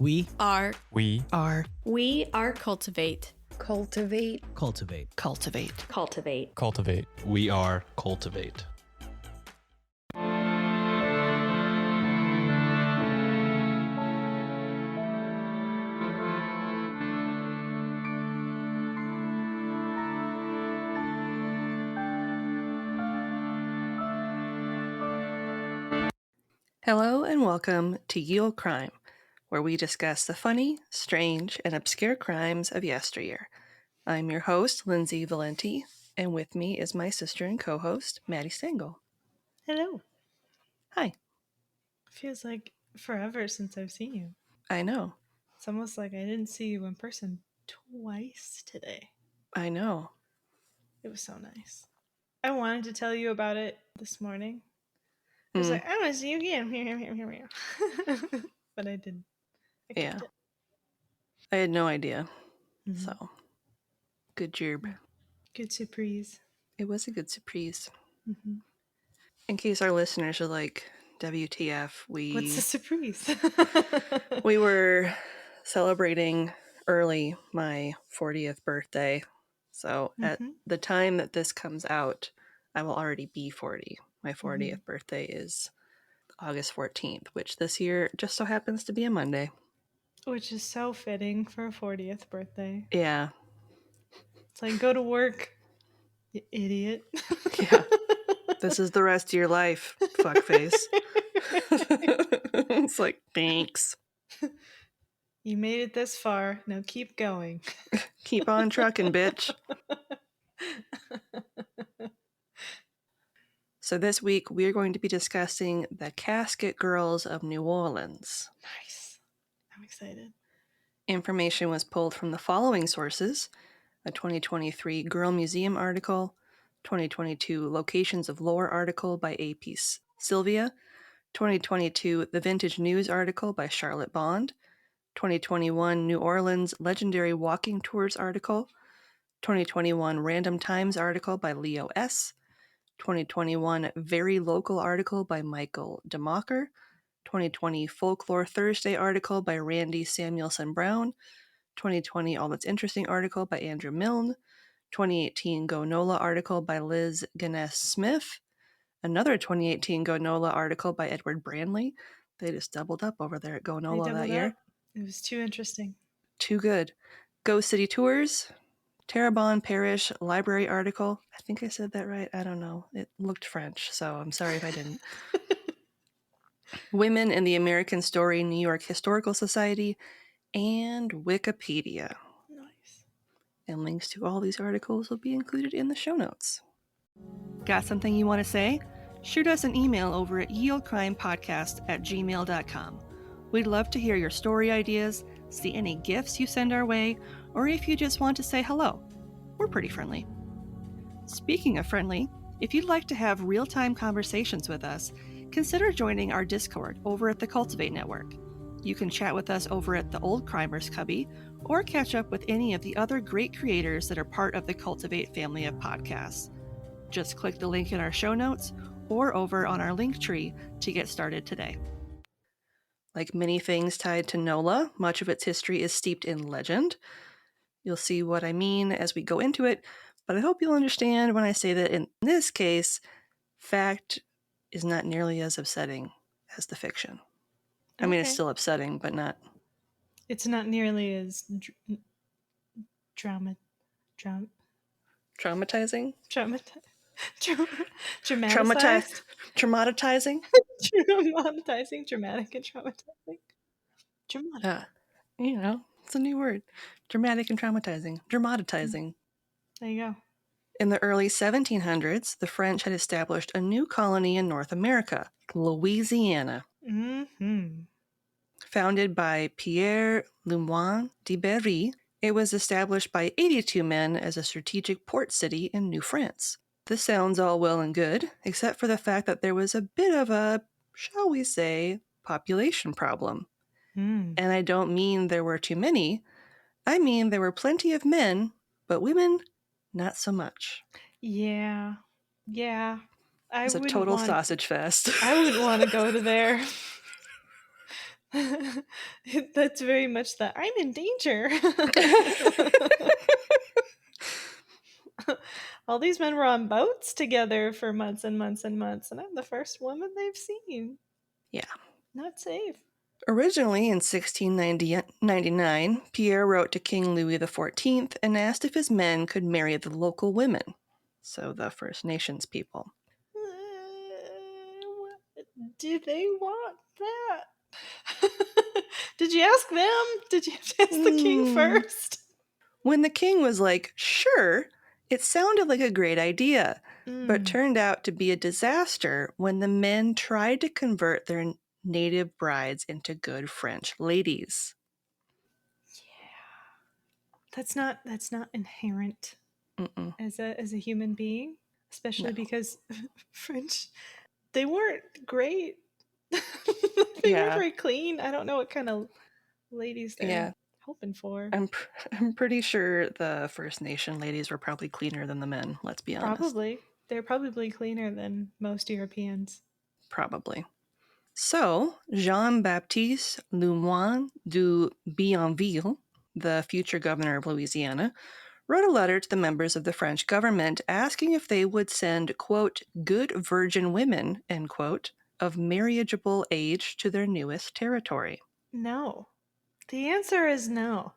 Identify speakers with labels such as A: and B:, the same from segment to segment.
A: We
B: are
C: cultivate.
A: cultivate.
D: We are cultivate.
C: Hello and welcome to Ye Olde Crime, where we discuss the funny, strange, and obscure crimes of yesteryear. I'm your host, Lindsay Valenti, and with me is my sister and co-host, Maddie Stengel.
B: Hello.
C: Hi.
B: Feels like forever since I've seen you.
C: I know.
B: It's almost like I didn't see you in person twice today.
C: I know.
B: It was so nice. I wanted to tell you about it this morning. I was like, I want to see you again. But I didn't. I kept it.
C: I had no idea. So, good job.
B: Good surprise.
C: It was a good surprise.
B: Mm-hmm.
C: In case our listeners are like, WTF,
B: What's the surprise?
C: we were celebrating early my 40th birthday. So at the time that this comes out, I will already be 40. My 40th birthday is August 14th, which this year just so happens to be a Monday.
B: Which is so fitting for a 40th birthday.
C: Yeah.
B: It's like, go to work, you idiot.
C: Yeah. This is the rest of your life, fuckface. It's like, thanks.
B: You made it this far. Now keep going.
C: Keep on trucking, bitch. So this week, we're going to be discussing the Casket Girls of New Orleans.
B: Nice. I'm excited.
C: Information was pulled from the following sources: a 2023 Girl Museum article, 2022 Locations of Lore article by A.P. Sylvia, 2022 The Vintage News article by Charlotte Bond, 2021 New Orleans Legendary Walking Tours article, 2021 Random Times article by Leo S., 2021 Very Local article by Michael DeMacher, 2020 Folklore Thursday article by Randy Samuelson Brown, 2020 All That's Interesting article by Andrew Milne, 2018 Go NOLA article by Liz Gaines Smith, another 2018 Go NOLA article by Edward Branley. They just doubled up over there at Go NOLA that year.
B: It was too interesting.
C: Too good. Go City Tours, Terrebonne Parish Library article. I think I said that right. I don't know. It looked French, so I'm sorry if I didn't. Women in the American Story New York Historical Society, and Wikipedia.
B: Nice.
C: And links to all these articles will be included in the show notes. Got something you want to say? Shoot us an email over at yeoldecrimepodcast@gmail.com. We'd love to hear your story ideas, see any gifts you send our way, or if you just want to say hello. We're pretty friendly. Speaking of friendly, if you'd like to have real-time conversations with us, consider joining our Discord over at the Cultivate Network. You can chat with us over at the Old Crimers Cubby, or catch up with any of the other great creators that are part of the Cultivate family of podcasts. Just click the link in our show notes or over on our link tree to get started today. Like many things tied to NOLA, much of its history is steeped in legend. You'll see what I mean as we go into it, but I hope you'll understand when I say that in this case, fact is not nearly as upsetting as the fiction. I mean, it's still upsetting, but not...
B: It's not nearly as
C: Traumatizing?
B: Dramatizing?
C: Traumatizing?
B: Traumatizing, dramatic, and traumatizing. Dramatic.
C: It's a new word. Dramatic and traumatizing. Dramatizing.
B: There you go.
C: In the early 1700s, the French had established a new colony in North America, Louisiana. Founded by Pierre Lemoine de Berry, it was established by 82 men as a strategic port city in New France. This sounds all well and good, except for the fact that there was a bit of a, shall we say, population problem. And I don't mean there were too many. I mean there were plenty of men, but women, not so much.
B: Yeah.
C: It's a total sausage fest.
B: I wouldn't want to go to there. That's very much that I'm in danger. All these men were on boats together for months and months and months, and I'm the first woman they've seen.
C: Yeah.
B: Not safe.
C: Originally in 1699, Pierre wrote to King Louis XIV and asked if his men could marry the local women, so the First Nations people.
B: Do they want that? Did you ask them? Did you have to ask the king first?
C: When the king was like, sure, it sounded like a great idea, but turned out to be a disaster when the men tried to convert their native brides into good French ladies.
B: Yeah. That's not inherent as a human being, especially because French, they weren't great. They weren't very clean. I don't know what kind of ladies they're hoping for.
C: I'm pretty sure the First Nation ladies were probably cleaner than the men, let's be honest.
B: Probably. They're probably cleaner than most Europeans.
C: Probably. So, Jean-Baptiste Lemoyne du Bienville, the future governor of Louisiana, wrote a letter to the members of the French government asking if they would send, quote, good virgin women, end quote, of marriageable age to their newest territory.
B: No. The answer is no.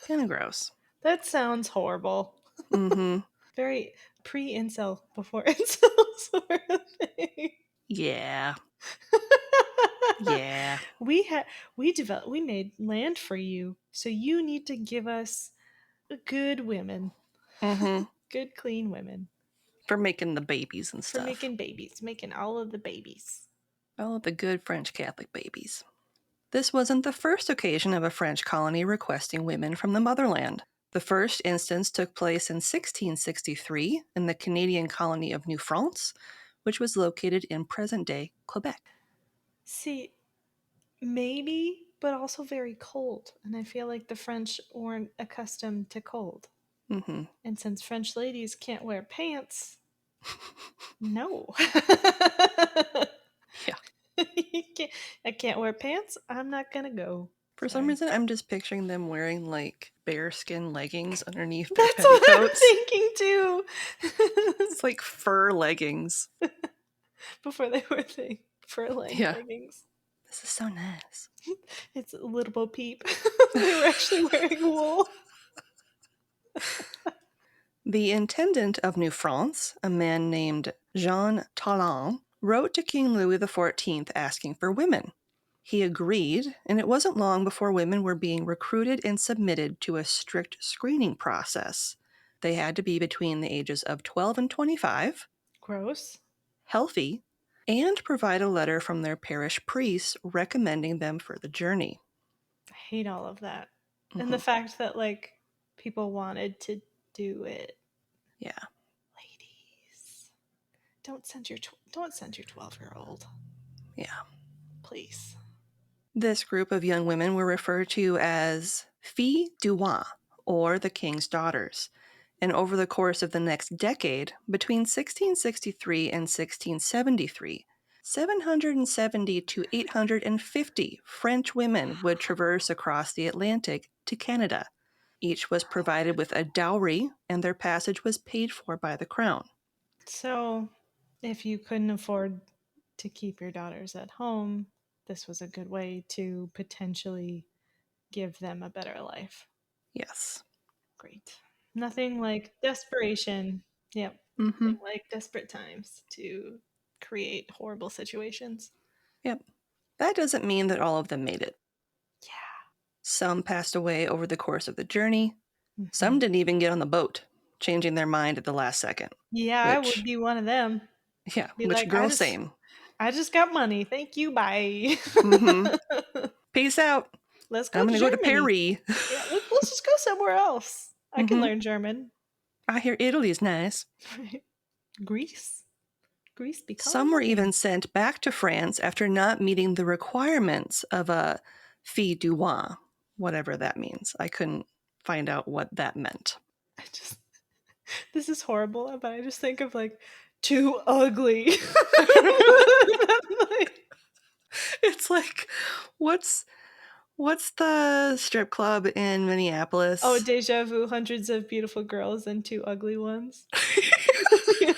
C: Kind of gross.
B: That sounds horrible.
C: Mm-hmm.
B: Very pre-incel before incel sort of thing.
C: Yeah. Yeah.
B: We made land for you, so you need to give us good women.
C: Mm-hmm.
B: Good, clean women.
C: For making the babies and stuff.
B: For making babies. Making all of the babies.
C: All of the good French Catholic babies. This wasn't the first occasion of a French colony requesting women from the motherland. The first instance took place in 1663 in the Canadian colony of New France, which was located in present-day Quebec.
B: See, maybe, but also very cold. And I feel like the French weren't accustomed to cold.
C: Mm-hmm.
B: And since French ladies can't wear pants, no.
C: Yeah.
B: I can't wear pants. I'm not gonna go.
C: For some reason, I'm just picturing them wearing like bearskin leggings underneath their
B: That's what I'm
C: petticoats.
B: thinking too.
C: It's like fur leggings.
B: Before they were the fur-lined leggings.
C: This is so nice.
B: It's a little Bo Peep. They were actually wearing wool.
C: The intendant of New France, a man named Jean Talon, wrote to King Louis XIV asking for women. He agreed, and it wasn't long before women were being recruited and submitted to a strict screening process. They had to be between the ages of 12 and 25.
B: Gross.
C: Healthy, and provide a letter from their parish priest recommending them for the journey.
B: I hate all of that. Mm-hmm. And the fact that, like, people wanted to do it.
C: Yeah.
B: Ladies, don't send your 12-year-old.
C: Yeah.
B: Please.
C: This group of young women were referred to as filles du roi, or the king's daughters. And over the course of the next decade, between 1663 and 1673, 770 to 850 French women would traverse across the Atlantic to Canada. Each was provided with a dowry, and their passage was paid for by the crown.
B: So, if you couldn't afford to keep your daughters at home, this was a good way to potentially give them a better life.
C: Yes.
B: Great. Nothing like desperation. Yep.
C: Mm-hmm.
B: Nothing like desperate times to create horrible situations.
C: Yep. That doesn't mean that all of them made it.
B: Yeah.
C: Some passed away over the course of the journey. Mm-hmm. Some didn't even get on the boat, changing their mind at the last second.
B: Yeah, I would be one of them.
C: Yeah, which like, girl, same.
B: I just got money. Thank you. Bye.
C: Mm-hmm. Peace out.
B: Let's go.
C: I'm going to go to Paris.
B: Yeah, let's just go somewhere else. I can learn German.
C: I hear Italy's nice.
B: Greece.
C: Some were even sent back to France after not meeting the requirements of a fille du roi, whatever that means. I couldn't find out what that meant.
B: This is horrible, but I just think of like too ugly.
C: It's like, what's the strip club in Minneapolis?
B: Oh, Deja Vu, hundreds of beautiful girls and 2 ugly ones. Yeah.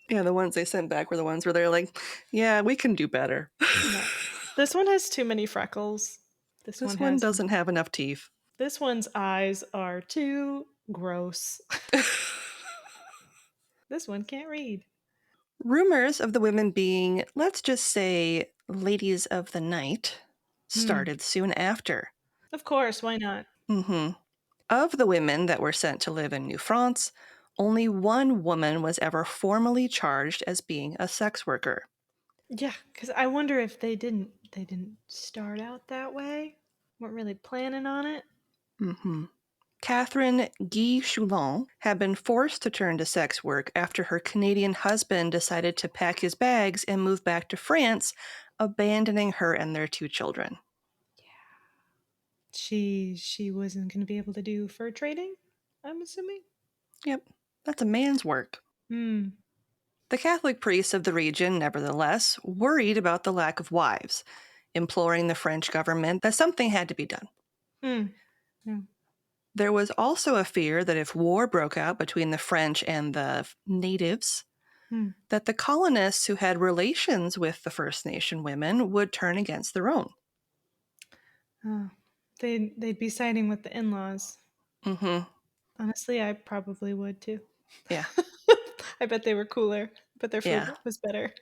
C: Yeah, the ones they sent back were the ones where they're like, yeah, we can do better.
B: No. This one has too many freckles.
C: This one
B: has
C: doesn't have enough teeth.
B: This one's eyes are too gross. This one can't read.
C: Rumors of the women being, let's just say, ladies of the night started soon after.
B: Of course, why not?
C: Of the women that were sent to live in New France, only one woman was ever formally charged as being a sex worker.
B: Yeah, because I wonder if they didn't start out that way. Weren't really planning on it.
C: Catherine Guy Choulon had been forced to turn to sex work after her Canadian husband decided to pack his bags and move back to France, abandoning her and their 2 children.
B: She wasn't going to be able to do fur trading, I'm assuming.
C: Yep, that's a man's work. The Catholic priests of the region, nevertheless, worried about the lack of wives, imploring the French government that something had to be done.
B: Yeah.
C: There was also a fear that if war broke out between the French and the natives, that the colonists who had relations with the First Nation women would turn against their own.
B: Oh, they'd be siding with the in-laws. Honestly, I probably would too.
C: Yeah.
B: I bet they were cooler, but their food was better.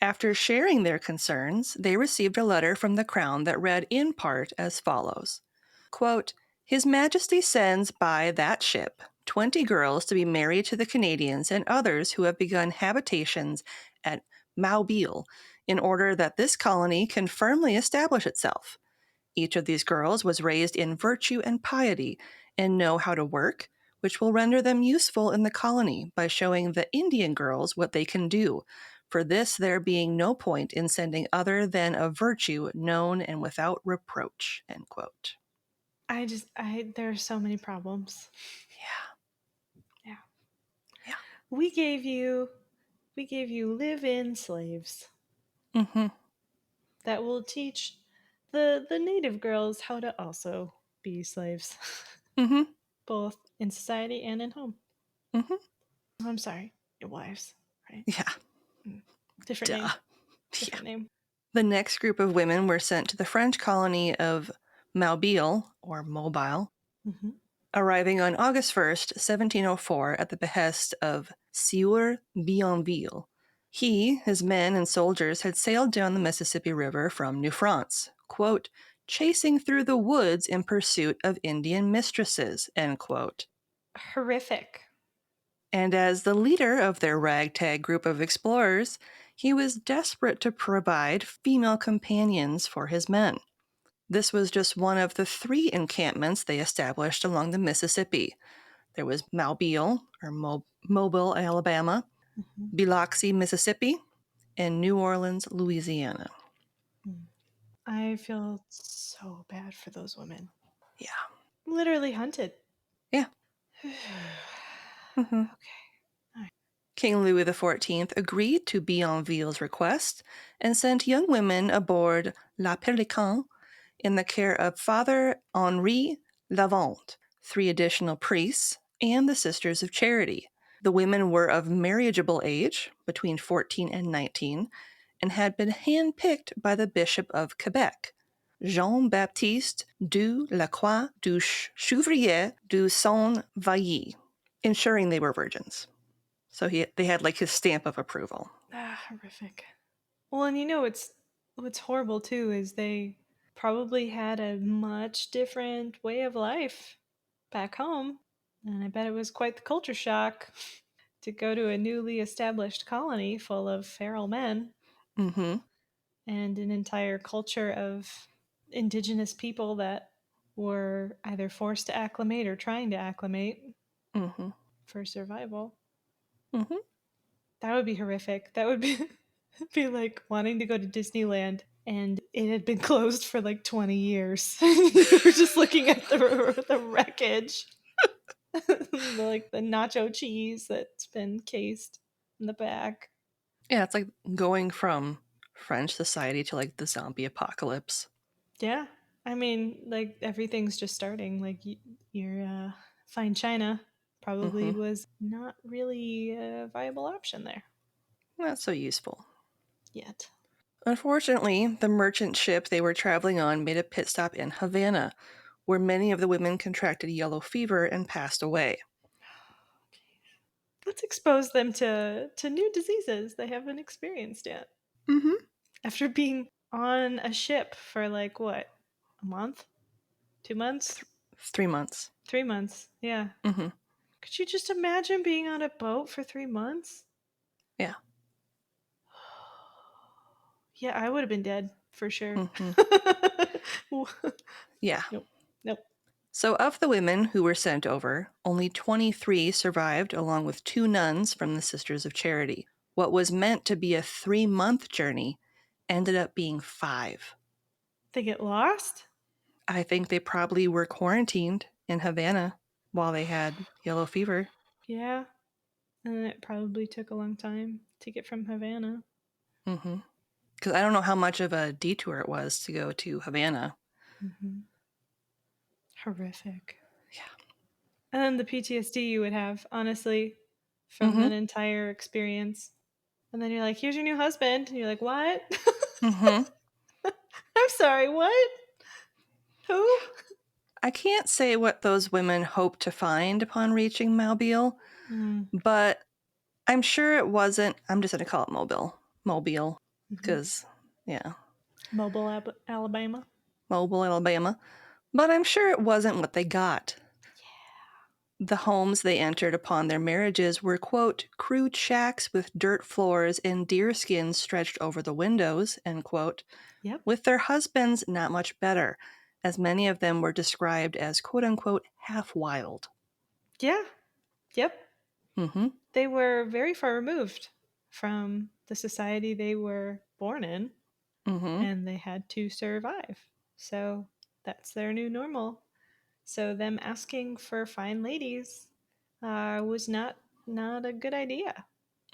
C: After sharing their concerns, they received a letter from the crown that read in part as follows, quote, His Majesty sends by that ship 20 girls to be married to the Canadians and others who have begun habitations at Mobile in order that this colony can firmly establish itself. Each of these girls was raised in virtue and piety and know how to work, which will render them useful in the colony by showing the Indian girls what they can do. For this there being no point in sending other than a virtue known and without reproach. End quote.
B: There are so many problems.
C: Yeah.
B: We gave you live-in slaves. That will teach the native girls how to also be slaves. Both in society and in home. I'm sorry, your wives, right?
C: Yeah.
B: Different name. Different name.
C: The next group of women were sent to the French colony of Mobile, or Mobile, arriving on August 1st, 1704, at the behest of Sieur Bienville. He, his men, and soldiers had sailed down the Mississippi River from New France, quote, chasing through the woods in pursuit of Indian mistresses, end quote.
B: Horrific.
C: And as the leader of their ragtag group of explorers, he was desperate to provide female companions for his men. This was just one of the 3 encampments they established along the Mississippi. There was Mobile, or Mobile, Alabama, Biloxi, Mississippi, and New Orleans, Louisiana.
B: I feel so bad for those women.
C: Yeah.
B: Literally hunted.
C: Yeah.
B: Okay.
C: King Louis XIV agreed to Bienville's request and sent young women aboard La Pélican in the care of Father Henri Lavant, 3 additional priests, and the Sisters of Charity. The women were of marriageable age, between 14 and 19, and had been handpicked by the Bishop of Quebec, Jean-Baptiste du Lacroix du Chouvrier du Saint-Vailly, ensuring they were virgins. So they had like his stamp of approval.
B: Horrific. Well, and what's horrible too is they probably had a much different way of life back home. And I bet it was quite the culture shock to go to a newly established colony full of feral men. And an entire culture of indigenous people that were either forced to acclimate or trying to acclimate for survival. That would be horrific. That would be like wanting to go to Disneyland and it had been closed for like 20 years. You were just looking at the wreckage. Like the nacho cheese that's been cased in the back.
C: Yeah, it's like going from French society to like the zombie apocalypse.
B: Yeah. I mean, like everything's just starting. Like your fine china probably
C: Mm-hmm.
B: was not really a viable option there
C: Not so useful.
B: yet.
C: Unfortunately, the merchant ship they were traveling on made a pit stop in Havana, where many of the women contracted yellow fever and passed away.
B: Let's expose them to new diseases they haven't experienced yet.
C: Mm-hmm.
B: After being on a ship for like what? A month? 2 months?
C: 3 months.
B: 3 months. Yeah.
C: Mm-hmm.
B: Could you just imagine being on a boat for 3 months?
C: Yeah.
B: Yeah, I would have been dead for sure.
C: Mm-hmm. Yeah.
B: Nope. Nope.
C: So, of the women who were sent over, only 23 survived, along with 2 nuns from the Sisters of Charity. What was meant to be a 3-month journey ended up being 5.
B: They get lost?
C: I think they probably were quarantined in Havana while they had yellow fever.
B: Yeah. And it probably took a long time to get from Havana.
C: Mm-hmm. Because I don't know how much of a detour it was to go to Havana.
B: Mm-hmm. Horrific.
C: Yeah.
B: And then the PTSD you would have, honestly, from
C: Mm-hmm.
B: that entire experience. And then you're like, here's your new husband. And you're like, what?
C: Mm-hmm.
B: I'm sorry, what? Who?
C: I can't say what those women hoped to find upon reaching Mobile,
B: Mm.
C: but I'm sure it wasn't. I'm just going to call it Mobile. Mobile.
B: Mm-hmm.
C: Because, yeah,
B: Mobile, Alabama.
C: Mobile, Alabama. But I'm sure it wasn't what they got. The homes they entered upon their marriages were, quote, crude shacks with dirt floors and deer skins stretched over the windows, end quote,
B: Yep.
C: with their husbands not much better, as many of them were described as, quote unquote, half wild.
B: Yeah. Yep.
C: Mm-hmm.
B: They were very far removed from the society they were born in,
C: Mm-hmm.
B: and they had to survive. So that's their new normal. So them asking for fine ladies was not a good idea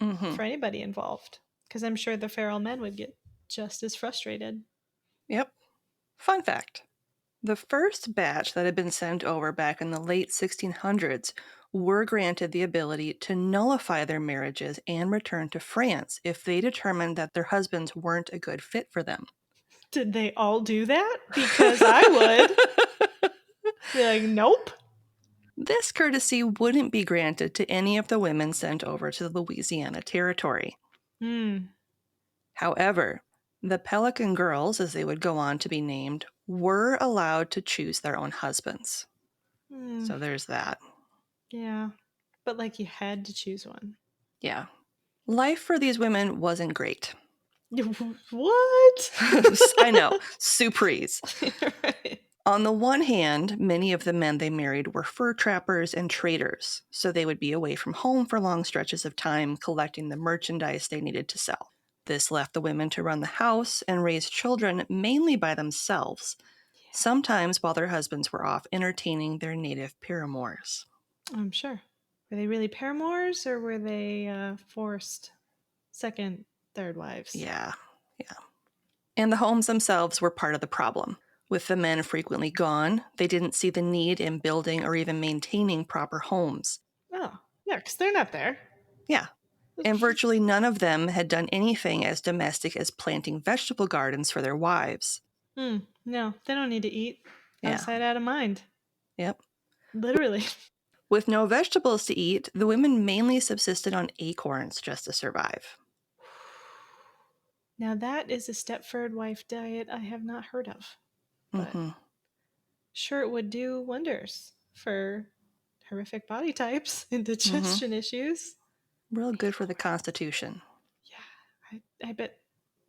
C: Mm-hmm.
B: for anybody involved, because I'm sure the feral men would get just as frustrated.
C: Yep. Fun fact. The first batch that had been sent over back in the late 1600s were granted the ability to nullify their marriages and return to France if they determined that their husbands weren't a good fit for them.
B: Did they all do that? Because I would be like, nope.
C: This courtesy wouldn't be granted to any of the women sent over to the Louisiana Territory.
B: Hmm.
C: However, the Pelican Girls, as they would go on to be named, were allowed to choose their own husbands.
B: Hmm.
C: So there's that.
B: Yeah. But like you had to choose one.
C: Yeah. Life for these women wasn't great.
B: What?
C: I know, surprise.
B: Right.
C: On the one hand, many of the men they married were fur trappers and traders, so they would be away from home for long stretches of time collecting the merchandise they needed to sell. This left the women to run the house and raise children mainly by themselves, sometimes while their husbands were off entertaining their native paramours.
B: I'm sure. Were they really paramours or were they forced second, third wives?
C: Yeah. And the homes themselves were part of the problem. With the men frequently gone, they didn't see the need in building or even maintaining proper homes.
B: Oh, yeah, because they're not there.
C: Yeah. And virtually none of them had done anything as domestic as planting vegetable gardens for their wives.
B: No, they don't need to eat. Out of
C: Yeah.
B: sight, out of mind.
C: Yep.
B: Literally.
C: With no vegetables to eat, the women mainly subsisted on acorns just to survive.
B: Now that is a Stepford wife diet I have not heard of. But
C: Mm-hmm.
B: sure, it would do wonders for horrific body types and digestion issues.
C: Real good for the constitution.
B: Yeah, I bet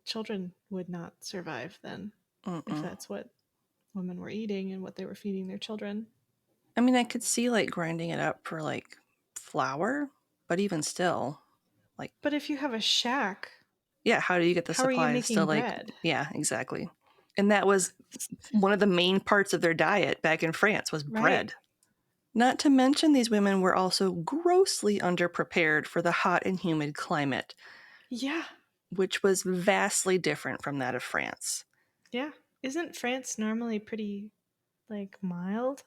B: children would not survive then if
C: Mm-mm.
B: that's what women were eating and what they were feeding their children.
C: I mean, I could see like grinding it up for like flour, but even still, like,
B: But if you have a shack,
C: yeah, how do you get the
B: how are you
C: supplies to
B: making
C: like,
B: bread?
C: yeah, exactly. And that was one of the main parts of their diet back in France was
B: Right.
C: bread. Not to mention these women were also grossly underprepared for the hot and humid climate.
B: Yeah.
C: which was vastly different from that of France.
B: Yeah. Isn't France normally pretty, like, mild?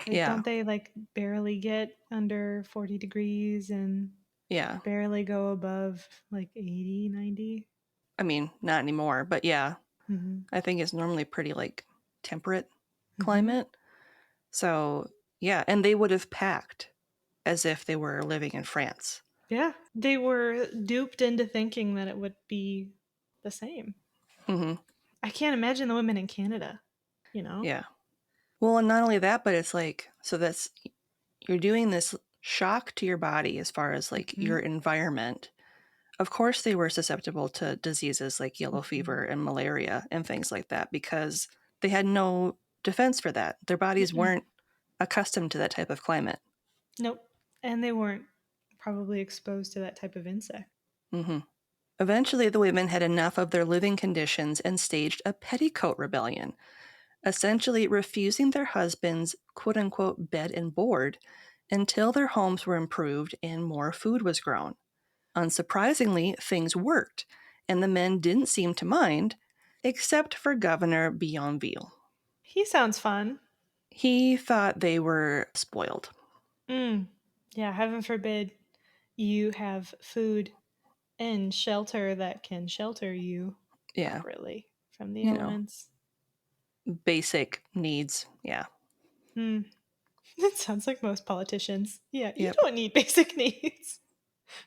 B: Like,
C: Yeah.
B: don't they, like, barely get under 40 degrees and
C: Yeah.
B: barely go above, like, 80, 90?
C: I mean, not anymore, but yeah.
B: Mm-hmm.
C: I think it's normally pretty, like, temperate
B: Mm-hmm.
C: climate. So, yeah. And they would have packed as if they were living in France.
B: Yeah. They were duped into thinking that it would be the same.
C: Mm-hmm.
B: I can't imagine the women in Canada, you know?
C: Yeah. Well, and not only that, but it's like, so that's, you're doing this shock to your body as far as like
B: Mm-hmm.
C: your environment. Of course, they were susceptible to diseases like yellow fever and malaria and things like that because they had no defense for that. Their bodies
B: Mm-mm.
C: weren't accustomed to that type of climate.
B: Nope. And they weren't probably exposed to that type of insect.
C: Mm-hmm. Eventually, the women had enough of their living conditions and staged a petticoat rebellion, essentially refusing their husbands' quote unquote bed and board until their homes were improved and more food was grown. Unsurprisingly, things worked, and the men didn't seem to mind, except for Governor Bienville.
B: He sounds fun.
C: He thought they were spoiled.
B: Yeah, heaven forbid you have food and shelter that can shelter you
C: Yeah,
B: properly from the
C: you know,
B: elements.
C: basic needs. Yeah.
B: Hmm. That sounds like most politicians. Yeah, you
C: Yep.
B: don't need basic needs.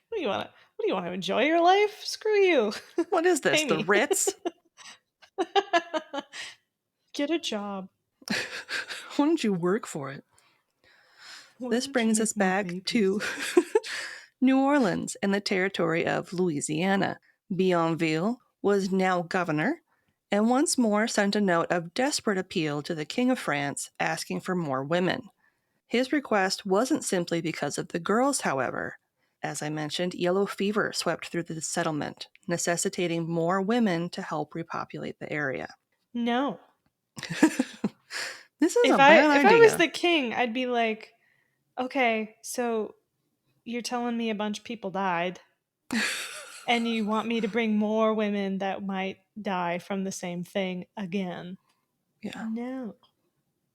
B: What do you want to? What do you want to enjoy your life? Screw you.
C: What is this?
B: Pay
C: The
B: me.
C: Ritz?
B: Get a job.
C: Why don't you work for it?
B: Why
C: This
B: don't you
C: brings us
B: make more
C: back to
B: babies?
C: New Orleans and the territory of Louisiana. Bienville was now governor and once more sent a note of desperate appeal to the King of France asking for more women. His request wasn't simply because of the girls, however. As I mentioned, yellow fever swept through the settlement, necessitating more women to help repopulate the area.
B: No.
C: This is a
B: If I
C: bad
B: if I was
C: idea.
B: the king, I'd be like, okay, so you're telling me a bunch of people died, and you want me to bring more women that might die from the same thing again?
C: Yeah.
B: No.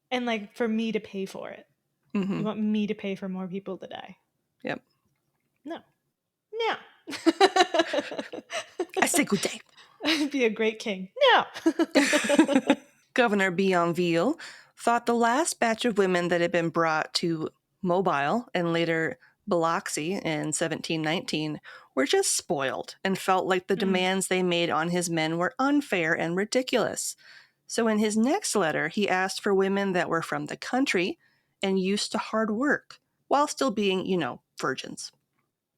B: And like for me to pay for it.
C: Mm-hmm.
B: You want me to pay for more people to die?
C: Yep.
B: No. No.
C: I say good day.
B: I'd be a great king. No.
C: Governor Bienville thought the last batch of women that had been brought to Mobile and later Biloxi in 1719 were just spoiled and felt like the demands they made on his men were unfair and ridiculous. So in his next letter, he asked for women that were from the country and used to hard work while still being, virgins.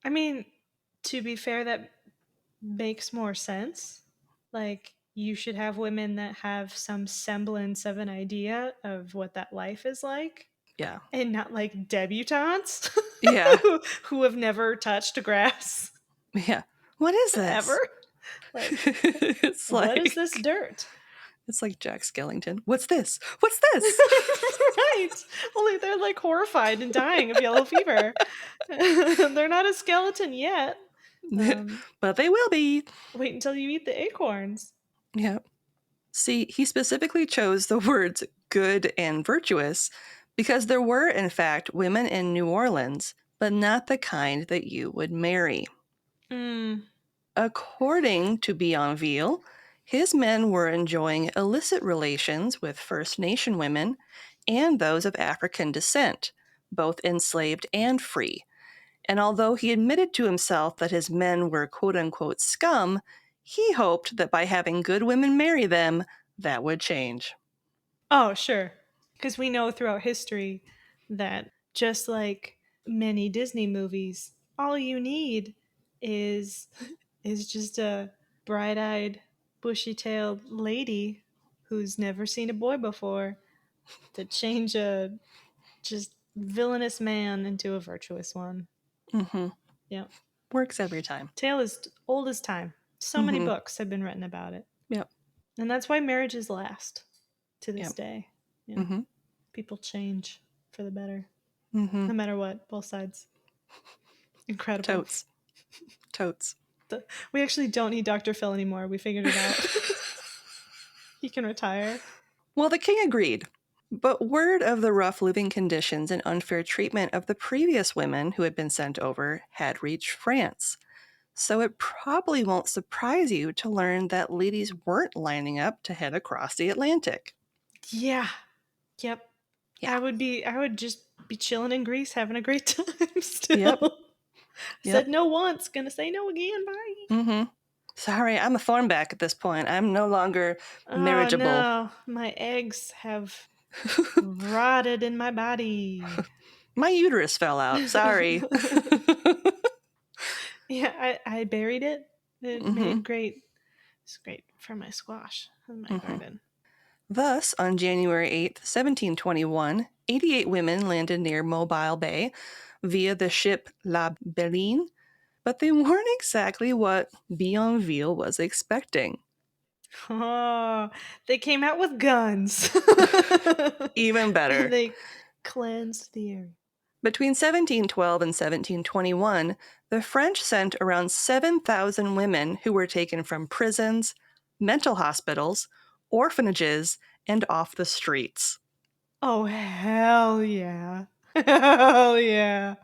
B: I mean, to be fair, that makes more sense. Like, you should have women that have some semblance of an idea of what that life is like,
C: Yeah.
B: and not like debutantes
C: Yeah.
B: who have never touched grass
C: Yeah. What is
B: ever.
C: this?
B: Like,
C: it's
B: what is this
C: like
B: dirt?
C: it's like Jack Skellington. What's this? What's this?
B: Right. Only they're like horrified and dying of yellow fever. They're not a skeleton yet.
C: But they will be.
B: Wait until you eat the acorns.
C: Yeah. See, he specifically chose the words good and virtuous because there were, in fact, women in New Orleans, but not the kind that you would marry.
B: Mm.
C: According to Bienville, his men were enjoying illicit relations with First Nation women and those of African descent, both enslaved and free. And although he admitted to himself that his men were quote unquote scum, he hoped that by having good women marry them, that would change.
B: Oh, sure. Because we know throughout history that just like many Disney movies, all you need is is just a bright-eyed, bushy-tailed lady who's never seen a boy before to change a just villainous man into a virtuous one.
C: Mm-hmm.
B: Yeah.
C: Works every time.
B: Tale is old as time. So many
C: Mm-hmm.
B: books have been written about it.
C: Yep.
B: And that's why marriages last to this
C: Yep.
B: day. Yeah.
C: Mm-hmm.
B: People change for the better.
C: Mm-hmm.
B: No matter what, both sides. Incredible.
C: Totes. Totes.
B: We actually don't need Dr. Phil anymore. We figured it out. He can retire.
C: Well, the king agreed. But word of the rough living conditions and unfair treatment of the previous women who had been sent over had reached France. So it probably won't surprise you to learn that ladies weren't lining up to head across the Atlantic.
B: Yeah. Yep.
C: Yeah.
B: I would just be chilling in Greece, having a great time still.
C: Yep.
B: Said no once, gonna say no again, bye.
C: Mm-hmm. Sorry, I'm a thornback at this point. I'm no longer marriageable.
B: Oh no, my eggs have rotted in my body.
C: My uterus fell out. Sorry.
B: Yeah, I buried it. It made great. It's great for my squash in my garden.
C: Thus, on January 8th, 1721, 88 women landed near Mobile Bay via the ship La Belline, but they weren't exactly what Bienville was expecting.
B: Oh, they came out with guns.
C: Even better.
B: And they cleansed the area.
C: Between 1712 and 1721, the French sent around 7,000 women who were taken from prisons, mental hospitals, orphanages, and off the streets.
B: Oh, hell yeah. Hell yeah.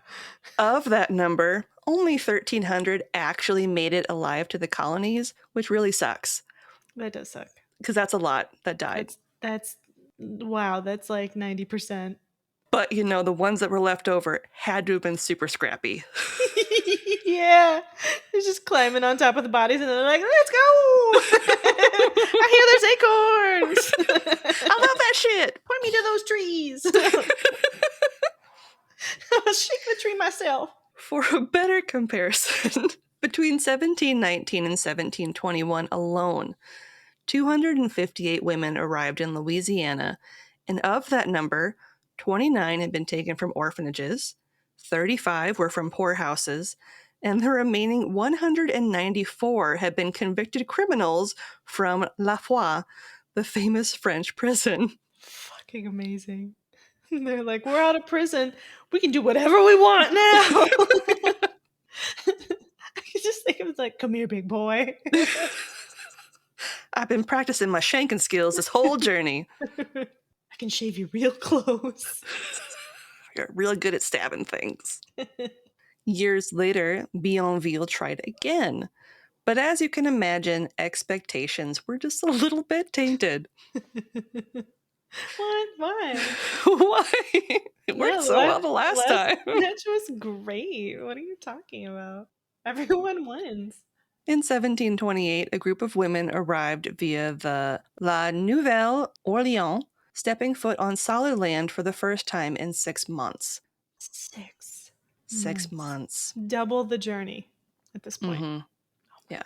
C: Of that number, only 1,300 actually made it alive to the colonies, which really sucks.
B: That does suck.
C: Because that's a lot that died.
B: That's wow, that's like 90%.
C: But, the ones that were left over had to have been super scrappy.
B: Yeah. They're just climbing on top of the bodies and they're like, let's go! I hear there's acorns!
C: I love that shit!
B: Point me to those trees! I'll shake the tree myself.
C: For a better comparison, between 1719 and 1721 alone, 258 women arrived in Louisiana, and of that number, 29 had been taken from orphanages, 35 were from poorhouses, and the remaining 194 had been convicted criminals from La Foy, the famous French prison.
B: Fucking amazing. They're like, we're out of prison. We can do whatever we want now. I can just think of it like, come here, big boy.
C: I've been practicing my shanking skills this whole journey.
B: I can shave you real close.
C: You're really good at stabbing things. Years later, Bienville tried again. But as you can imagine, expectations were just a little bit tainted.
B: What? Why?
C: Why? It worked so well the last time.
B: That was great. What are you talking about? Everyone wins.
C: In 1728, a group of women arrived via the La Nouvelle Orléans, stepping foot on solid land for the first time in 6 months.
B: 6
C: months.
B: Double the journey at this point.
C: Mm-hmm. Yeah.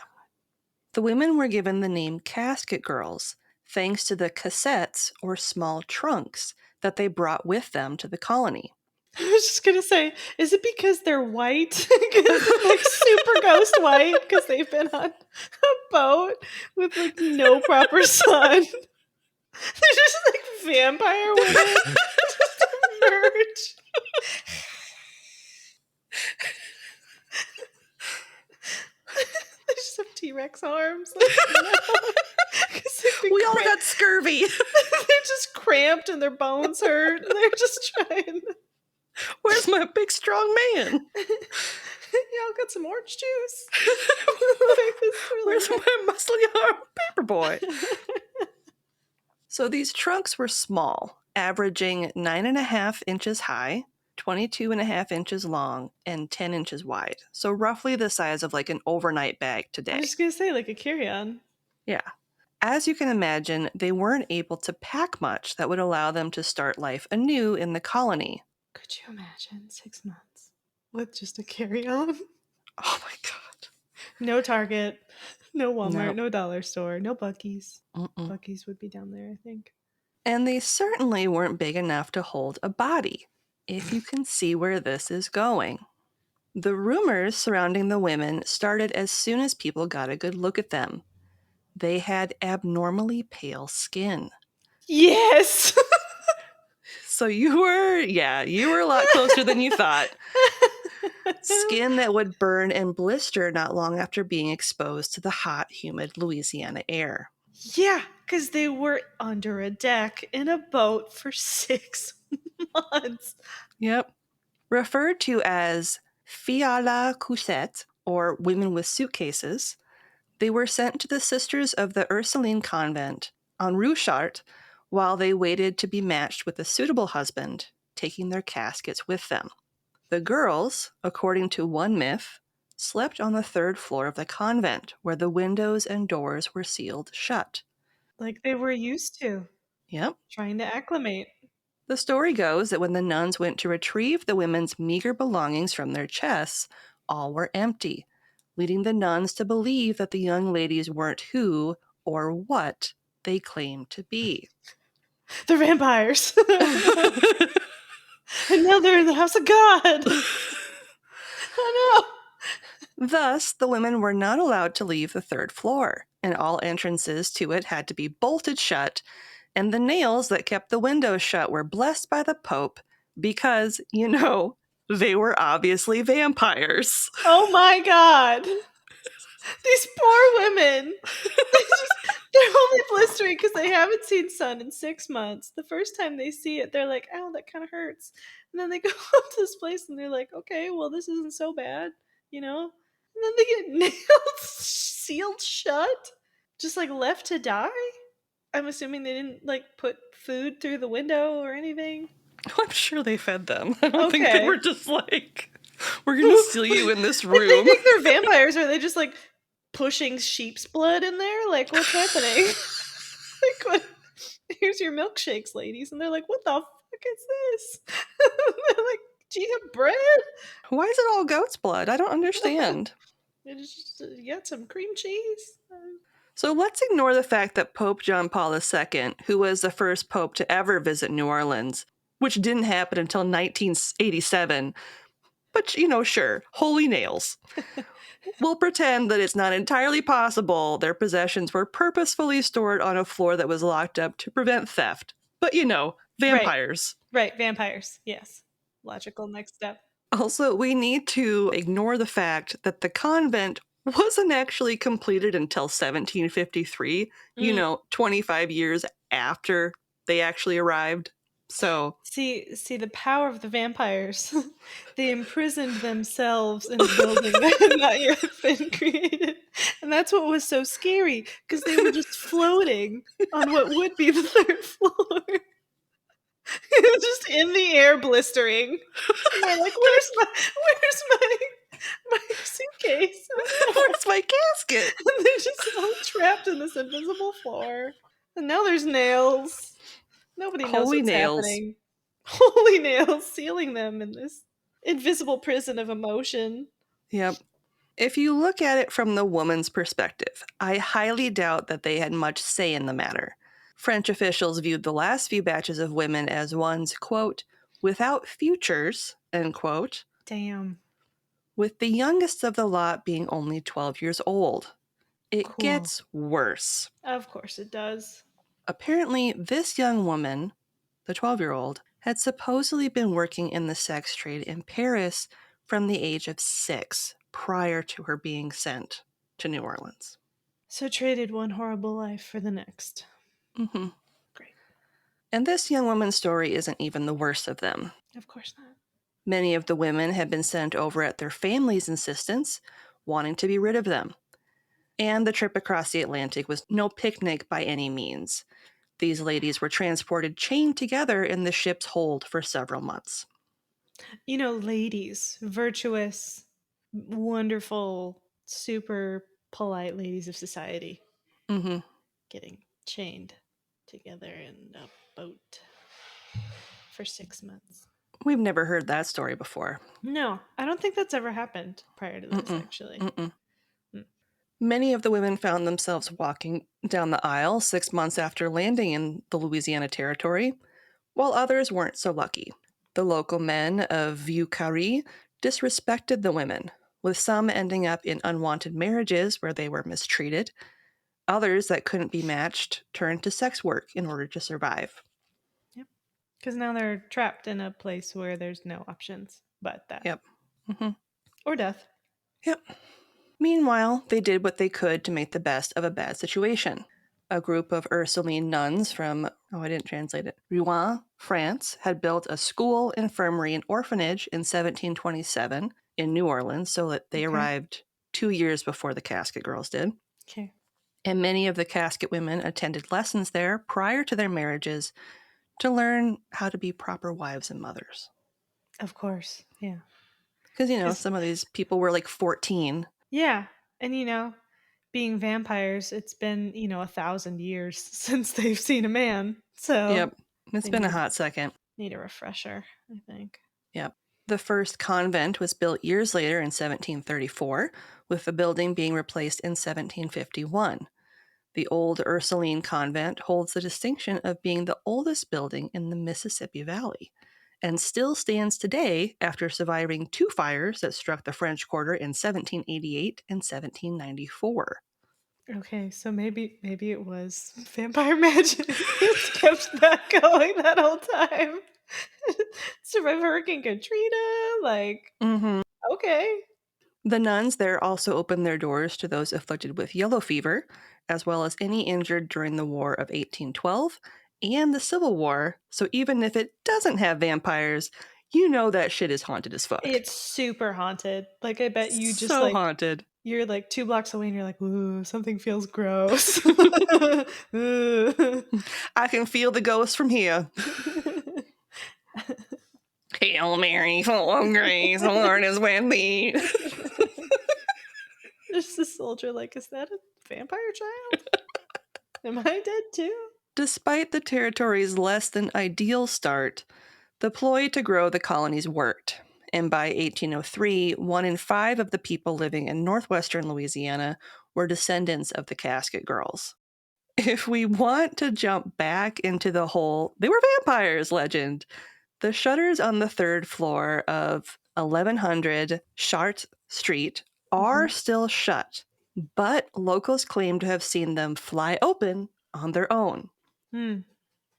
C: The women were given the name Casket Girls, thanks to the cassettes, or small trunks, that they brought with them to the colony.
B: I was just going to say, is it because they're white? Because like super ghost white? Because they've been on a boat with like no proper sun? They're just like vampire women. Just emerge. They just have T-Rex arms. Like,
C: we all got scurvy.
B: They're just cramped and their bones hurt. They're just trying.
C: Where's my big strong man?
B: Y'all got some orange juice?
C: Where's my muscly arm paper boy? So these trunks were small, averaging 9.5 inches high, 22.5 inches long, and 10 inches wide. So roughly the size of like an overnight bag today.
B: I was just going to say like a carry-on.
C: Yeah. As you can imagine, they weren't able to pack much that would allow them to start life anew in the colony.
B: Could you imagine 6 months with just a carry-on?
C: Oh my God.
B: No Target, no Walmart, no dollar store, no Buc-ee's. Buc-ee's would be down there, I think.
C: And they certainly weren't big enough to hold a body, if you can see where this is going. The rumors surrounding the women started as soon as people got a good look at them. They had abnormally pale skin.
B: Yes!
C: So you were a lot closer than you thought. Skin that would burn and blister not long after being exposed to the hot, humid Louisiana air.
B: Yeah, because they were under a deck in a boat for 6 months.
C: Yep. Referred to as filles à la couchette, or women with suitcases, they were sent to the Sisters of the Ursuline Convent on Rue Chartres while they waited to be matched with a suitable husband, taking their caskets with them. The girls, according to one myth, slept on the 3rd floor of the convent, where the windows and doors were sealed shut.
B: Like they were used to.
C: Yep.
B: Trying to acclimate.
C: The story goes that when the nuns went to retrieve the women's meager belongings from their chests, all were empty, leading the nuns to believe that the young ladies weren't who or what they claimed to be.
B: They're vampires. And now they're in the house of God. Oh
C: no. Thus, the women were not allowed to leave the 3rd floor, and all entrances to it had to be bolted shut, and the nails that kept the windows shut were blessed by the Pope because, they were obviously vampires.
B: Oh my God. These poor women. They're only blistering because they haven't seen sun in 6 months. The first time they see it, they're like, ow, that kind of hurts. And then they go up to this place and they're like, okay, well, this isn't so bad, And then they get nailed, sealed shut, just like left to die. I'm assuming they didn't put food through the window or anything.
C: I'm sure they fed them. I don't think they were just like, we're going to seal you in this room.
B: If they think they're vampires, are they just pushing sheep's blood in there? What's happening? What? Here's your milkshakes, ladies. And they're like, what the fuck is this? They're like, do you have bread?
C: Why is it all goat's blood? I don't understand.
B: You got some cream cheese?
C: So let's ignore the fact that Pope John Paul II, who was the first pope to ever visit New Orleans, which didn't happen until 1987, but, sure, holy nails. We'll pretend that it's not entirely possible their possessions were purposefully stored on a floor that was locked up to prevent theft. But, vampires.
B: Right, vampires, yes. Logical next step.
C: Also, we need to ignore the fact that the convent wasn't actually completed until 1753, 25 years after they actually arrived. So
B: see the power of the vampires. They imprisoned themselves in a building that had not yet been created, and that's what was so scary, because they were just floating on what would be the 3rd floor. Just in the air, blistering. And they're like, where's my suitcase?
C: Where's my casket?
B: And they're just all trapped in this invisible floor, and now there's nails. Nobody knows what's happening. Holy nails sealing them in this invisible prison of emotion.
C: Yep. If you look at it from the woman's perspective, I highly doubt that they had much say in the matter. French officials viewed the last few batches of women as ones, quote, without futures, end quote.
B: Damn.
C: With the youngest of the lot being only 12 years old. It gets worse.
B: Of course it does.
C: Apparently, this young woman, the 12-year-old, had supposedly been working in the sex trade in Paris from the age of 6 prior to her being sent to New Orleans.
B: So traded one horrible life for the next.
C: Mm-hmm.
B: Great.
C: And this young woman's story isn't even the worst of them.
B: Of course not.
C: Many of the women had been sent over at their families' insistence, wanting to be rid of them. And the trip across the Atlantic was no picnic by any means. These ladies were transported chained together in the ship's hold for several months.
B: Ladies, virtuous, wonderful, super polite ladies of society.
C: Mm-hmm.
B: Getting chained together in a boat for 6 months.
C: We've never heard that story before.
B: No, I don't think that's ever happened prior to this, actually.
C: Many of the women found themselves walking down the aisle 6 months after landing in the Louisiana Territory, while others weren't so lucky. The local men of Vieux-Carré disrespected the women, with some ending up in unwanted marriages where they were mistreated. Others that couldn't be matched turned to sex work in order to survive.
B: Yep. Because now they're trapped in a place where there's no options but that.
C: Yep. Mm-hmm.
B: Or death.
C: Yep. Meanwhile, they did what they could to make the best of a bad situation. A group of Ursuline nuns from, Rouen, France, had built a school, infirmary, and orphanage in 1727 in New Orleans, so that they arrived 2 years before the Casket girls did.
B: Okay.
C: And many of the Casket women attended lessons there prior to their marriages to learn how to be proper wives and mothers.
B: Of course, yeah.
C: Because, some of these people were like 14.
B: Yeah, and being vampires, it's been 1,000 years since they've seen a man. So
C: Yep, it's been a hot second.
B: Need a refresher, I think.
C: Yep. The first convent was built years later in 1734, with the building being replaced in 1751. The old Ursuline convent holds the distinction of being the oldest building in the Mississippi Valley and still stands today after surviving 2 fires that struck the French Quarter in 1788 and 1794.
B: Okay, so maybe it was vampire magic that kept that going that whole time. Survive Hurricane Katrina, okay.
C: The nuns there also opened their doors to those afflicted with yellow fever, as well as any injured during the War of 1812 and the Civil War. So even if it doesn't have vampires, that shit is haunted as fuck.
B: It's super haunted. I bet you just
C: so haunted.
B: You're 2 blocks away and you're like, ooh, something feels gross.
C: I can feel the ghost from here. Hail Mary, full of grace, the Lord is with thee.
B: There's the soldier is that a vampire child? Am I dead too?
C: Despite the territory's less than ideal start, the ploy to grow the colonies worked. And by 1803, 1 in 5 of the people living in northwestern Louisiana were descendants of the Casket girls. If we want to jump back into the whole "they were vampires" legend, the shutters on the 3rd floor of 1100 Chartres Street are still shut, but locals claim to have seen them fly open on their own.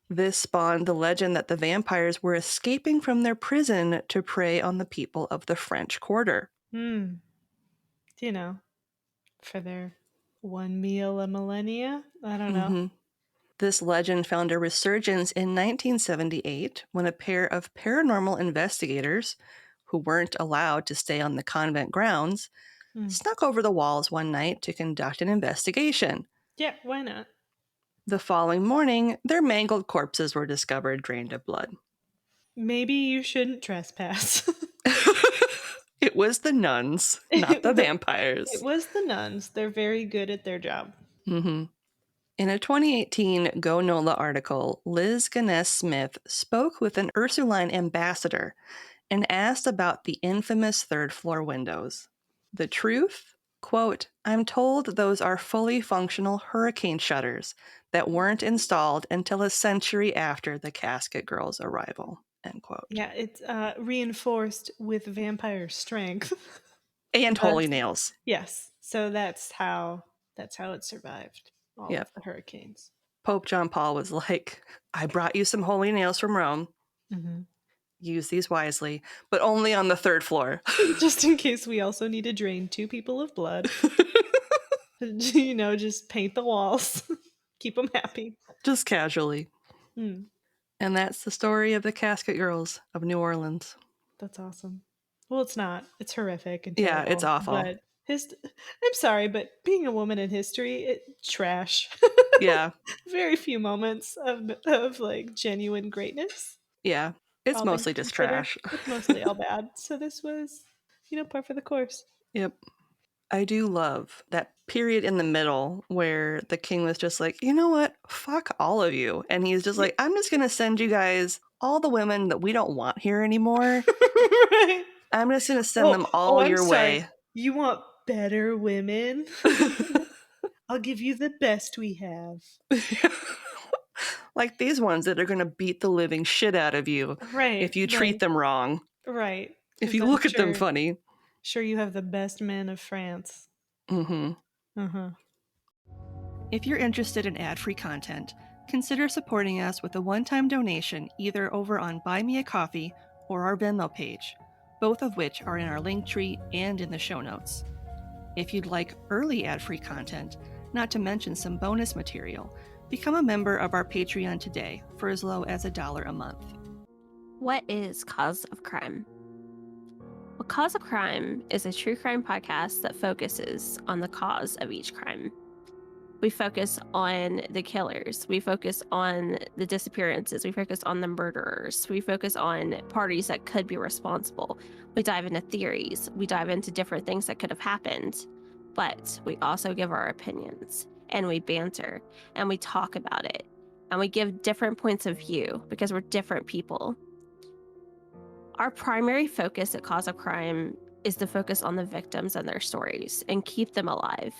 C: This spawned the legend that the vampires were escaping from their prison to prey on the people of the French Quarter.
B: For their one meal a millennia? I don't know.
C: This legend found a resurgence in 1978 when a pair of paranormal investigators, who weren't allowed to stay on the convent grounds, snuck over the walls one night to conduct an investigation.
B: Yeah, why not?
C: The following morning, their mangled corpses were discovered drained of blood.
B: Maybe you shouldn't trespass.
C: It was the nuns, not the vampires.
B: It was the nuns. They're very good at their job.
C: In a 2018 Go NOLA article, Liz Gunness-Smith spoke with an Ursuline ambassador and asked about the infamous 3rd floor windows. The truth? Quote, "I'm told those are fully functional hurricane shutters that weren't installed until a century after the Casket girls' arrival." End quote.
B: Yeah, it's reinforced with vampire strength.
C: And holy nails.
B: Yes. So that's how it survived all of the hurricanes.
C: Pope John Paul was like, "I brought you some holy nails from Rome. Use these wisely, but only on the 3rd floor."
B: Just in case we also need to drain 2 people of blood. Just paint the walls. Keep them happy.
C: Just casually. And that's the story of the Casket girls of New Orleans.
B: That's awesome. Well, it's not. It's horrific and
C: terrible. Yeah, it's awful.
B: But I'm sorry, but being a woman in history, trash.
C: Yeah.
B: Very few moments of genuine greatness.
C: Yeah. It's mostly just trash.
B: It's mostly all bad. So this was, par for the course.
C: Yep. I do love that period in the middle where the king was just like, you know what? Fuck all of you. And he's just like, I'm just going to send you guys all the women that we don't want here anymore.
B: Right.
C: I'm just going to send them all your way.
B: You want better women? I'll give you the best we have.
C: Like these ones that are going to beat the living shit out of you if you treat them wrong.
B: Right.
C: If you look at them funny.
B: Sure, you have the best men of France.
C: If you're interested in ad-free content, consider supporting us with a one-time donation either over on Buy Me a Coffee or our Venmo page. both of which are in our link tree and in the show notes. If you'd like early ad-free content, not to mention some bonus material, become a member of our Patreon today for as low as $1 a month.
A: What is Cause of Crime? Well, Cause of Crime is a true crime podcast that focuses on the cause of each crime. We focus on the killers. We focus on the disappearances. We focus on the murderers. We focus on parties that could be responsible. We dive into theories. We dive into different things that could have happened. But we also give our opinions, and we banter, and we talk about it, and we give different points of view because we're different people. Our primary focus at Cause of Crime is to focus on the victims and their stories and keep them alive.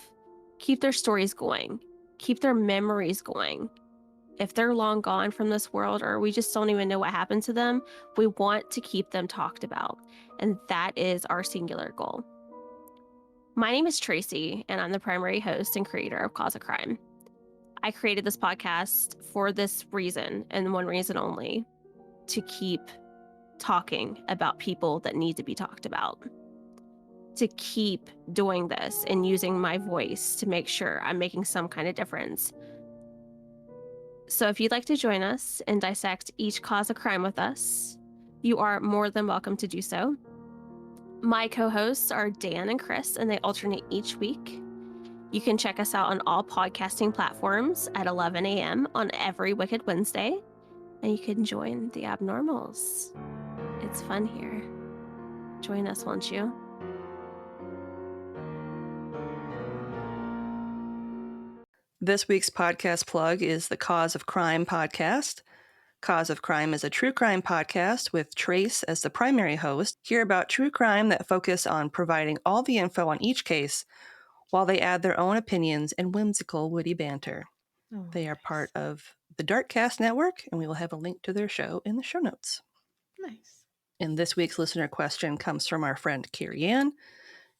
A: Keep their stories going. Keep their memories going. If they're long gone from this world or we just don't even know what happened to them, we want to keep them talked about. And that is our singular goal. My name is Tracy, and I'm the primary host and creator of Cause of Crime. I created this podcast for this reason, and one reason only, to keep talking about people that need to be talked about. To keep doing this and using my voice to make sure I'm making some kind of difference. So if you'd like to join us and dissect each cause of crime with us, you are more than welcome to do so. My co-hosts are Dan and Chris, and they alternate each week. You can check us out on all podcasting platforms at 11 a.m. on every Wicked Wednesday, and you can join the Abnormals. It's fun here. Join us, won't you?
C: This week's podcast plug is the Cause of Crime podcast. Cause of Crime is a true crime podcast with Trace as the primary host. Hear about true crime that focus on providing all the info on each case while they add their own opinions and whimsical, witty banter.
B: Oh,
C: they are
B: nice.
C: part of the Darkcast Network, and we will have a link to their show in the show notes.
B: Nice.
C: And this week's listener question comes from our friend Carrie Ann.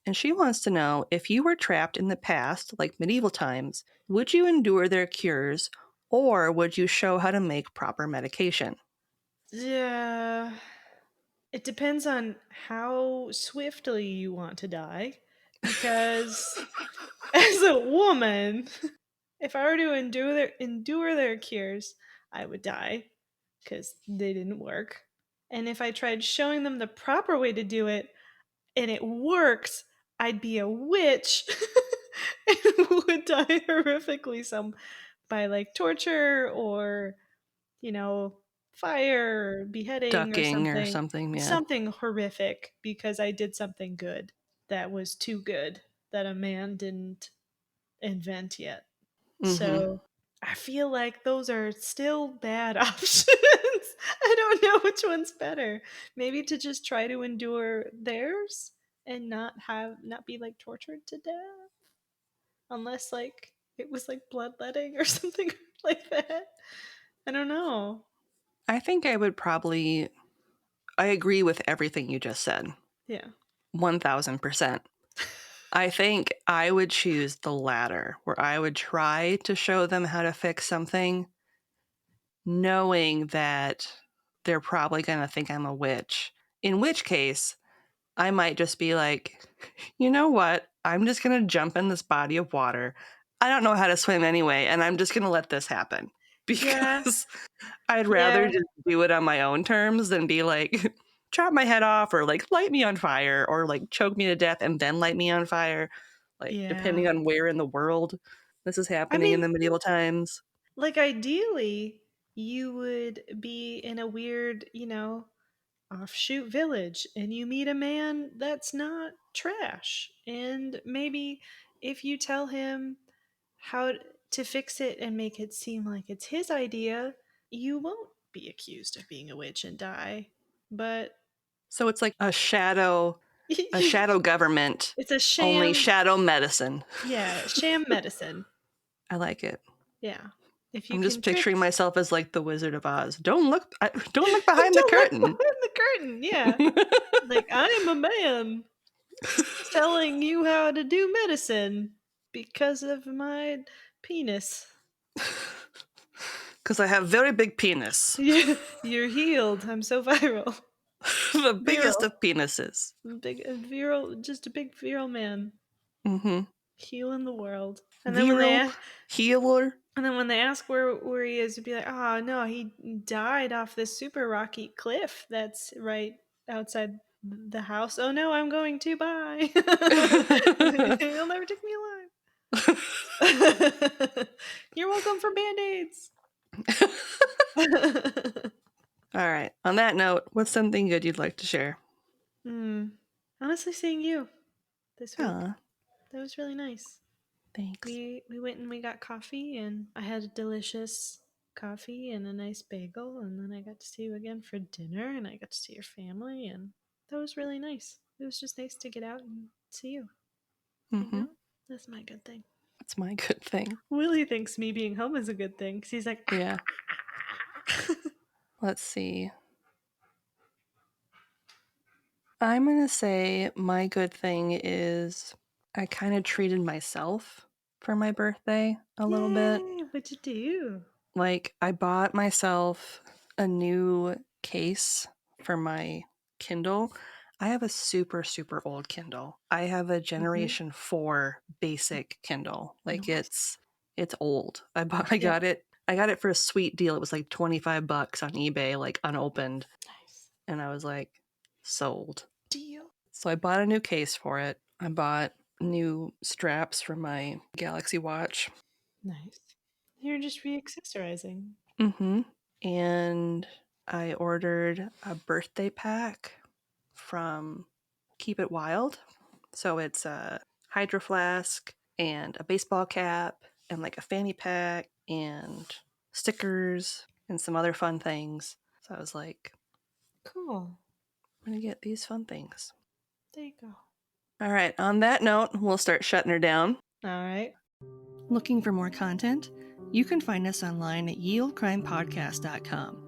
C: And she wants to know, if you were trapped in the past, like medieval times, would you endure their cures, or would you show how to make proper medication?
B: Yeah. It depends on how swiftly you want to die. Because as a woman, if I were to endure their cures, I would die because they didn't work. And if I tried showing them the proper way to do it and it worked, I'd be a witch and would die horrifically, some by like torture or, fire, beheading
C: Ducking
B: or
C: or something, yeah.
B: something horrific because I did something good that was too good that a man didn't invent yet.
C: Mm-hmm.
B: So I feel like those are still bad options. I don't know which one's better. Maybe to just try to endure theirs and not be like tortured to death. Unless like it was like bloodletting or something like that. I don't know.
C: I think I would probably... I agree with everything you just said.
B: Yeah.
C: 1000%. I think I would choose the latter, where I would try to show them how to fix something, knowing that they're probably going to think I'm a witch. In which case, I might just be like, you know what? I'm just going to jump in this body of water. I don't know how to swim anyway, and I'm just going to let this happen. Because I'd rather just do it on my own terms than be like, chop my head off or like light me on fire or like choke me to death and then light me on fire. Like, depending on where in the world this is happening in the medieval times.
B: Like, ideally, you would be in a weird, offshoot village and you meet a man that's not trash. And maybe if you tell him how to fix it and make it seem like it's his idea, you won't be accused of being a witch and die. But
C: so it's like a shadow government.
B: It's a sham.
C: Only shadow medicine.
B: Yeah, sham medicine.
C: I like it.
B: Yeah.
C: If you I'm just picturing myself as like the Wizard of Oz. Don't look behind the curtain.
B: Look behind the curtain, yeah. Like, I am a man telling you how to do medicine because of my penis.
C: Because I have very big penis.
B: Yeah, you're healed. I'm so viral.
C: The biggest of penises.
B: Just a big virile man.
C: Mm-hmm.
B: Healing the world. And
C: Virile healer.
B: And then when they ask where he is, he'd be like, "Oh no, he died off this super rocky cliff that's right outside the house. Oh no, I'm going to bye. You'll never take me alive. You're welcome for Band-Aids."
C: All right. On that note, what's something good you'd like to share?
B: Honestly, seeing you this week.
C: Aww.
B: That was really nice.
C: Thanks.
B: We went and we got coffee, and I had a delicious coffee and a nice bagel, and then I got to see you again for dinner, and I got to see your family, and that was really nice. It was just nice to get out and see you.
C: Mm-hmm.
B: You know? That's my good thing.
C: That's my good thing.
B: Willie thinks me being home is a good thing, because he's like,
C: yeah. Let's see. I'm going to say my good thing is I kind of treated myself for my birthday a little bit.
B: What'd you do?
C: Like, I bought myself a new case for my Kindle. I have a super, super old Kindle. I have a Generation 4 basic Kindle. Like,
B: Nice.
C: it's old. I got it for a sweet deal. It was like $25 on eBay, like unopened.
B: Nice.
C: And I was like, sold.
B: Deal.
C: So I bought a new case for it. I bought new straps for my Galaxy Watch.
B: Nice. You're just re-accessorizing.
C: Mm-hmm. And I ordered a birthday pack from Keep It Wild. So it's a Hydro Flask and a baseball cap and like a fanny pack and stickers and some other fun things. So I was like,
B: cool.
C: I'm going to get these fun things.
B: There you go.
C: All right. On that note, we'll start shutting her down.
B: All right.
C: Looking for more content? You can find us online at yieldcrimepodcast.com.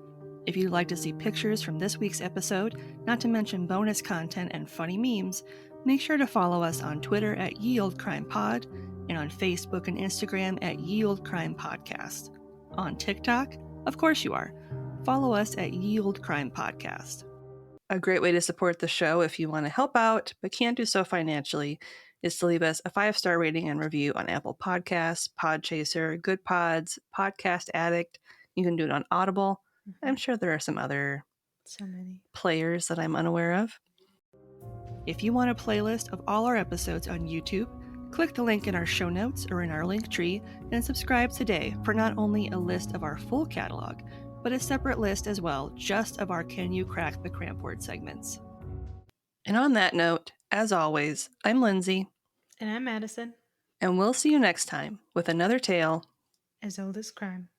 C: If you'd like to see pictures from this week's episode, not to mention bonus content and funny memes, make sure to follow us on Twitter at YieldCrimePod and on Facebook and Instagram at YieldCrimePodcast. On TikTok? Of course you are. Follow us at YieldCrimePodcast. A great way to support the show if you want to help out but can't do so financially is to leave us a 5-star rating and review on Apple Podcasts, Podchaser, Good Pods, Podcast Addict. You can do it on Audible. I'm sure there are some other players that I'm unaware of. If you want a playlist of all our episodes on YouTube, click the link in our show notes or in our link tree and subscribe today for not only a list of our full catalog, but a separate list as well, just of our Can You Crack the Cramp Word segments. And on that note, as always, I'm Lindsay.
B: And I'm Madison.
C: And we'll see you next time with another tale
B: as old as crime.